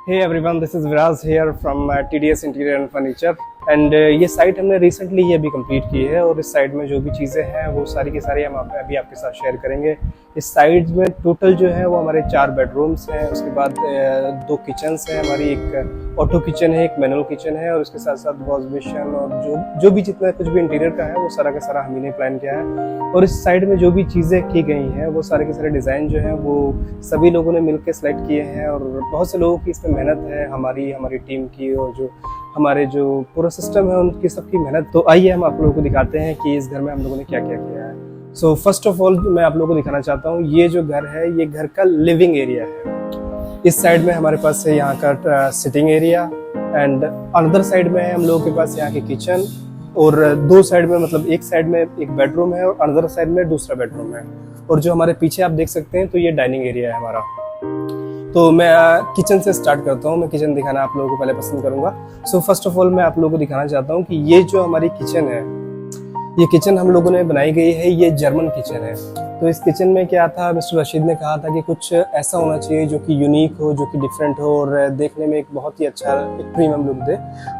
Hey everyone, this is Viraz here from TDS Interior and Furniture and ये site हमने recently ये अभी complete की है और इस साइट में जो भी चीज़ें हैं वो सारी की सारी हम अभी आपके साथ शेयर करेंगे। इस साइट में टोटल जो है वो हमारे 4 बेडरूम्स हैं, उसके बाद 2 किचन्स हैं, हमारी एक ऑटो किचन है, एक मैनुअल किचन है और उसके साथ साथ वॉश बेसिन और जो भी जितना कुछ भी इंटीरियर का है वो सारा का सारा हमने प्लान किया है। और इस साइड में जो भी चीज़ें की गई हैं वो सारे के सारे डिज़ाइन जो हैं वो सभी लोगों ने मिलकर सेलेक्ट किए हैं और बहुत से लोगों की इसमें मेहनत है, हमारी टीम की और जो हमारे जो पूरा सिस्टम है उनकी सबकी मेहनत। तो आइए हम आप लोगों को दिखाते हैं कि इस घर में हम लोगों ने क्या क्या किया है। सो फर्स्ट ऑफ ऑल मैं आप लोगों को दिखाना चाहता हूँ ये जो घर है ये घर का लिविंग एरिया है। इस साइड में हमारे पास है यहाँ का sitting area and another side में है हम लोगों के पास यहाँ की किचन और 2 साइड में मतलब एक साइड में एक बेडरूम है और अनदर साइड में दूसरा बेडरूम है। और जो हमारे पीछे आप देख सकते हैं तो ये डाइनिंग एरिया है हमारा। तो मैं किचन से स्टार्ट करता हूँ, मैं किचन दिखाना आप लोगों को पहले पसंद करूंगा। सो फर्स्ट ऑफ ऑल मैं आप लोगों को दिखाना चाहता हूँ कि ये जो हमारी किचन है, ये किचन हम लोगों ने बनाई गई है, ये जर्मन किचन है। तो इस किचन में क्या था, मिस्टर रशीद ने कहा था कि कुछ ऐसा होना चाहिए जो कि यूनिक हो, जो कि डिफरेंट हो और देखने में एक बहुत ही अच्छा एक प्रीमियम लुक दे।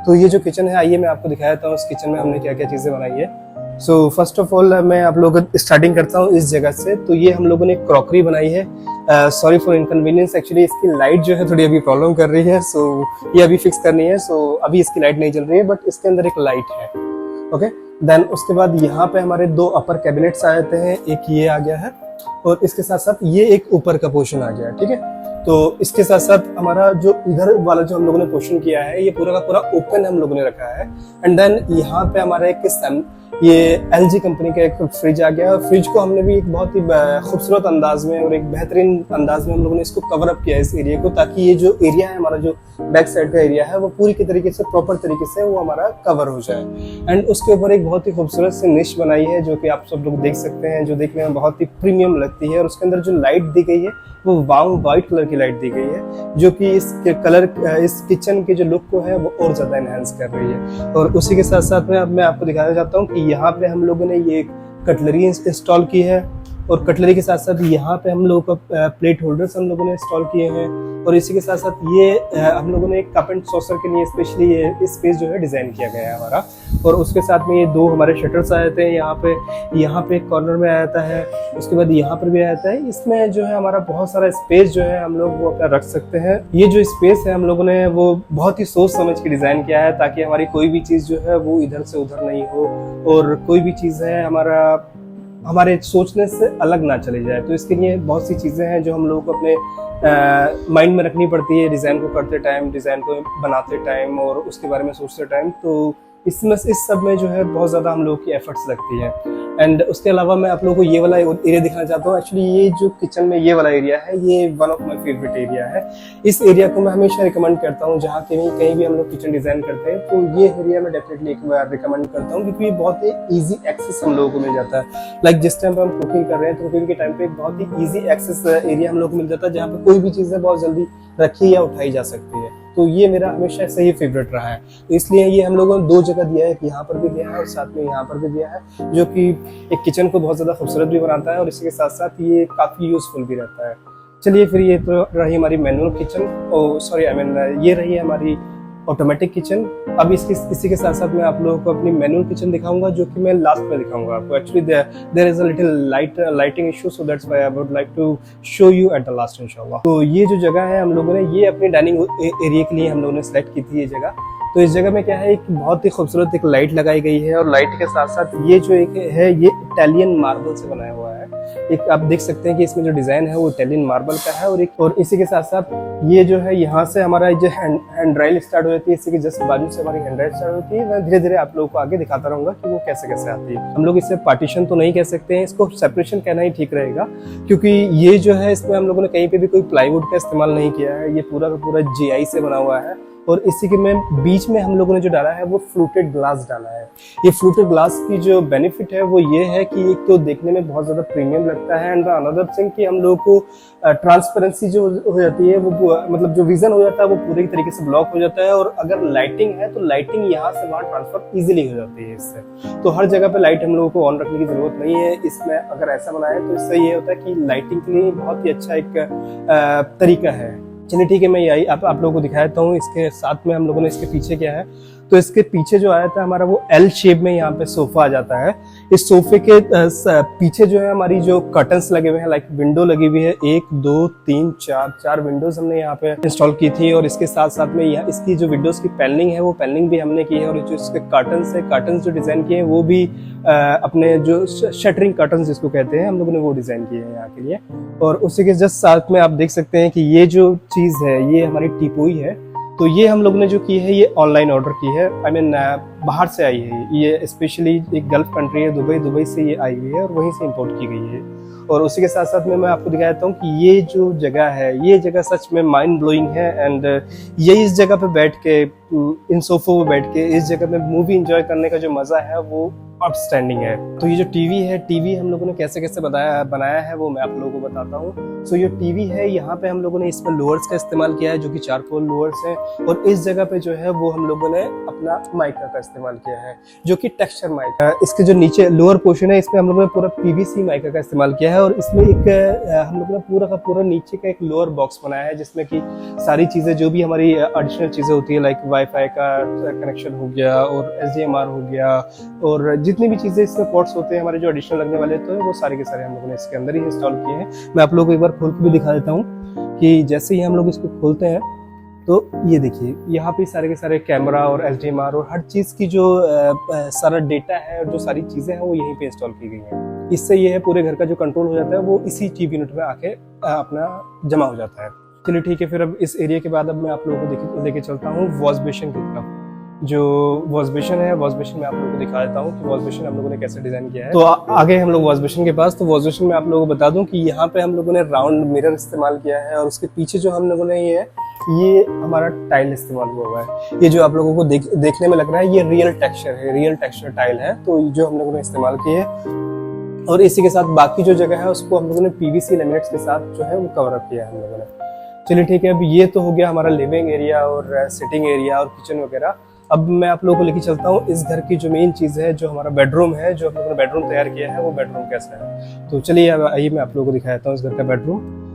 तो ये जो किचन है आइए मैं आपको दिखाया था उस किचन में हमने क्या क्या चीज़ें बनाई है। सो फर्स्ट ऑफ ऑल मैं आप लोगों को स्टार्टिंग करता हूँ इस जगह से। तो ये हम लोगों ने क्रॉकरी बनाई है। सॉरी फॉर इनकन्वीनियंस, एक्चुअली इसकी लाइट जो है थोड़ी अभी प्रॉब्लम कर रही है, सो ये अभी फिक्स करनी है। सो अभी इसकी लाइट नहीं जल रही है बट इसके अंदर एक लाइट है। ओके देन उसके बाद यहाँ पे हमारे 2 अपर कैबिनेट्स आए थे, एक ये आ गया है और इसके साथ साथ ये एक ऊपर का पोर्शन आ गया है। ठीक है, तो इसके साथ साथ हमारा जो इधर वाला जो हम लोगों ने पोर्शन किया है ये पूरा का पूरा ओपन हम लोगों ने रखा है। एंड देन यहाँ पे हमारा एक ये LG कंपनी का एक फ्रिज आ गया। फ्रिज को हमने भी एक बहुत ही खूबसूरत अंदाज में और एक बेहतरीन अंदाज में हम लोगों ने इसको कवर अप किया है इस एरिया को, ताकि ये जो एरिया है हमारा जो बैक साइड का एरिया है वो पूरी के तरीके से प्रॉपर तरीके से वो हमारा कवर हो जाए। एंड उसके ऊपर एक बहुत ही खूबसूरत सी निश बनाई है जो कि आप सब लोग देख सकते हैं, जो देखने में बहुत ही प्रीमियम लगती है। और उसके अंदर जो लाइट दी गई है वो वार्म व्हाइट कलर की लाइट दी गई है जो कि इस किचन के जो लुक को है वो और ज्यादा एनहांस कर रही है। और उसी के साथ साथ में अब मैं आपको दिखाना चाहता हूँ कि यहाँ पे हम लोगों ने ये कटलरी इंस्टॉल की है और कटलरी के साथ साथ यहाँ पे हम लोगों का प्लेट होल्डर्स हम लोगों ने इंस्टॉल किए हैं। और इसी के साथ साथ ये हम लोगों ने एक कप एंड सॉसर के लिए स्पेशली ये स्पेस जो है डिजाइन किया गया है हमारा। और उसके साथ में ये 2 हमारे शटर्स आए थे यहाँ पे एक कॉर्नर में आया है, उसके बाद यहाँ पर भी आया है। इसमें जो है हमारा बहुत सारा स्पेस जो है हम लोग वो अपना रख सकते हैं। ये जो स्पेस है हम लोगों ने वो बहुत ही सोच समझ के डिजाइन किया है ताकि हमारी कोई भी चीज जो है वो इधर से उधर नहीं हो और कोई भी चीज है हमारे सोचने से अलग ना चली जाए। तो इसके लिए बहुत सी चीज़ें हैं जो हम लोगों को अपने माइंड में रखनी पड़ती है डिज़ाइन को करते टाइम, डिज़ाइन को बनाते टाइम और उसके बारे में सोचते टाइम। तो इस सब में जो है बहुत ज़्यादा हम लोगों की एफर्ट्स लगती है। एंड उसके अलावा मैं आप लोगों को ये वाला एरिया दिखाना चाहता हूँ। एक्चुअली ये जो किचन में ये वाला एरिया है ये one of my favourite area है। इस एरिया को मैं हमेशा रिकमेंड करता हूँ, जहाँ कहीं भी हम लोग किचन डिजाइन करते हैं तो ये एरिया मैं डेफिनेटली एक बार रिकमेंड करता हूँ क्योंकि ये बहुत ही ईजी एक्सेस हम लोगों को मिल जाता है। लाइक जिस टाइम पे हम कुकिंग कर रहे हैं तो कुकिंग के टाइम पे एक बहुत ही ईजी एक्सेस एरिया हम लोग को मिल जाता है जहाँ पे कोई भी चीज़ें बहुत जल्दी रखी या उठाई जा सकती है। तो ये मेरा हमेशा से ही फेवरेट रहा है। तो इसलिए ये हम लोगों ने 2 जगह दिया है, कि यहाँ पर भी दिया है और साथ में यहाँ पर भी दिया है, जो कि एक किचन को बहुत ज़्यादा खूबसूरत भी बनाता है और इसी के साथ साथ ये काफ़ी यूजफुल भी रहता है। चलिए फिर ये तो रही हमारी मैनुअल किचन, ये रही हमारी ऑटोमेटिक किचन। अब इसी के साथ साथ मैं आप लोगों को अपनी मैनुअल किचन दिखाऊंगा जो कि मैं लास्ट में दिखाऊंगा आपको। Actually there is a little lighting issue, so that's why I would like to show you at the last इंशाल्लाह। तो ये जो जगह है हम लोगों ने ये अपनी डाइनिंग एरिया के लिए हम लोगों ने सेलेक्ट की थी ये जगह। तो इस जगह में क्या है, एक बहुत ही खूबसूरत एक लाइट लगाई गई है और लाइट के साथ साथ ये जो एक है ये इटालियन मार्बल से बनाया हुआ है। एक आप देख सकते हैं कि इसमें जो डिजाइन है वो इटालियन मार्बल का है और इसी के साथ साथ ये जो है यहाँ से हमारा जो हैंड राइल स्टार्ट हो जाती है, इसी के जस्ट बाजू से हमारी हैंड राइल स्टार्ट होती है। मैं धीरे धीरे आप लोगों को आगे दिखाता रहूंगा कि वो कैसे कैसे आती है। हम लोग इसे पार्टीशन तो नहीं कह सकते हैं, इसको सेपरेशन कहना ही ठीक रहेगा क्योंकि ये जो है इसमें हम लोगों ने कहीं पे भी कोई प्लाईवुड का इस्तेमाल नहीं किया है। ये पूरा का पूरा GI से बना हुआ है और इसी के में बीच में हम लोगों ने जो डाला है वो फ्लूटेड ग्लास डाला है। ये फ्लूटेड ग्लास की जो बेनिफिट है वो ये है कि एक तो देखने में बहुत ज्यादा प्रीमियम लगता है एंड अनदर थिंग कि हम लोगों को ट्रांसपेरेंसी जो हो जाती है वो मतलब जो विजन हो जाता है वो पूरे तरीके से ब्लॉक हो जाता है। और अगर लाइटिंग है तो लाइटिंग यहाँ से वहाँ ट्रांसफर इजीली हो जाती है इससे। तो हर जगह पे लाइट हम लोगों को ऑन रखने की जरूरत नहीं है। इसमें अगर ऐसा बनाए तो इससे ये होता है कि लाइटिंग के लिए बहुत ही अच्छा एक तरीका है। चलिए ठीक है, मैं यही आप लोगों को दिखाता हूँ। इसके साथ में हम लोगों ने इसके पीछे क्या है, तो इसके पीछे जो आया था हमारा वो एल शेप में यहाँ पे सोफा आ जाता है। इस सोफे के पीछे जो है हमारी जो कर्टन्स लगे हुए हैं, लाइक विंडो लगी हुई है, 1 2 3 4 विंडोज हमने यहाँ पे इंस्टॉल की थी। और इसके साथ साथ में यहाँ इसकी जो विंडोज की पैनलिंग है वो पैनलिंग भी हमने की है। और जो इसके कर्टन्स है, कर्टन्स जो डिजाइन किए हैं वो भी अपने जो शटरिंग कर्टन्स जिसको कहते हैं हम लोगों ने वो डिजाइन किए हैं यहाँ के लिए। और उसी के जस्ट साथ में आप देख सकते हैं कि ये जो चीज है ये हमारी टीपोई है। तो ये हम लोगों ने जो की है ये ऑनलाइन ऑर्डर की है, आई मीन बाहर से आई है। ये स्पेशली एक गल्फ कंट्री है दुबई से ये आई हुई है और वहीं से इंपोर्ट की गई है। और उसी के साथ साथ में मैं आपको दिखा देता हूँ कि ये जो जगह है ये जगह सच में माइंड ब्लोइंग है। एंड ये इस जगह पे बैठ के, इन सोफों पे बैठ के इस जगह पे मूवी एंजॉय करने का जो मजा है वो आउटस्टैंडिंग है। तो ये जो टीवी है, टीवी हम लोगों ने कैसे कैसे बनाया है वो मैं आप लोगों को बताता हूँ। सो ये टीवी है, यहाँ पे हम लोगों ने इसमें लोअर्स का इस्तेमाल किया है जो कि चारकोल लोअर्स हैं। और इस जगह पे जो है वो हम लोगों ने अपना माइका का इस्तेमाल किया है जो कि टेक्सचर माइका। इसके जो नीचे लोअर पोर्शन है इसमें हम लोगों ने पूरा पीवीसी माइका का इस्तेमाल किया है। और इसमें एक हम लोगों ने पूरा का पूरा नीचे का एक लोअर बॉक्स बनाया है जिसमें कि सारी चीजें जो भी हमारी एडिशनल चीजें होती है, लाइक वाईफाई का कनेक्शन हो गया और HDMI हो गया और जितनी भी चीजें इसमें पोर्ट्स होते हैं हमारे जो एडिशनल लगने वाले तो वो सारे के सारे हम लोगों ने इसके अंदर ही इंस्टॉल किए हैं। मैं आप लोगों को एक बार खोल के भी दिखा देता हूँ कि जैसे ही हम लोग इसको खोलते हैं तो ये देखिए यहाँ पे सारे के सारे कैमरा और HDMI और हर चीज की जो सारा डेटा है और जो सारी चीजें हैं वो यहीं पे इंस्टॉल की गई हैं। इससे ये है पूरे घर का जो कंट्रोल हो जाता है वो इसी टीवी यूनिट में आके अपना जमा हो जाता है। चलिए ठीक है, फिर अब इस एरिया के बाद अब मैं आप लोगों को लेके चलता हूँ वॉश बेसिन की तरफ। जो वॉश बेसिन है, वॉश बेसिन में आप लोगों को दिखा देता हूँ कि वॉश बेसिन हम लोगों ने कैसे डिजाइन किया है। तो आगे हम लोग वॉश बेसिन के पास, तो वॉश बेसिन में आप लोगों को बता दूं कि यहाँ पे हम लोगों ने राउंड मिरर इस्तेमाल किया है। और उसके पीछे जो हम लोगों ने ये हमारा टाइल इस्तेमाल हुआ है। ये जो आप लोगों को देखने में लग रहा है ये रियल टेक्सचर है, रियल टेक्सचर टाइल है। तो जो हम लोगों ने इस्तेमाल किए है और इसी के साथ बाकी जो जगह है उसको हम लोगों ने PVC लैमिनेट्स के साथ जो है वो कवर अप किया है हम लोगों ने। चलिए ठीक है, अब ये तो हो गया हमारा लिविंग एरिया और सिटिंग एरिया और किचन वगैरह। अब मैं आप लोगों को लेके चलता हूँ इस घर की जो मेन चीज है, जो हमारा बेडरूम है, जो हम लोगों ने बेडरूम तैयार किया है वो बेडरूम कैसा है। तो चलिए आइए मैं आप लोगों को दिखाता हूँ इस घर का बेडरूम।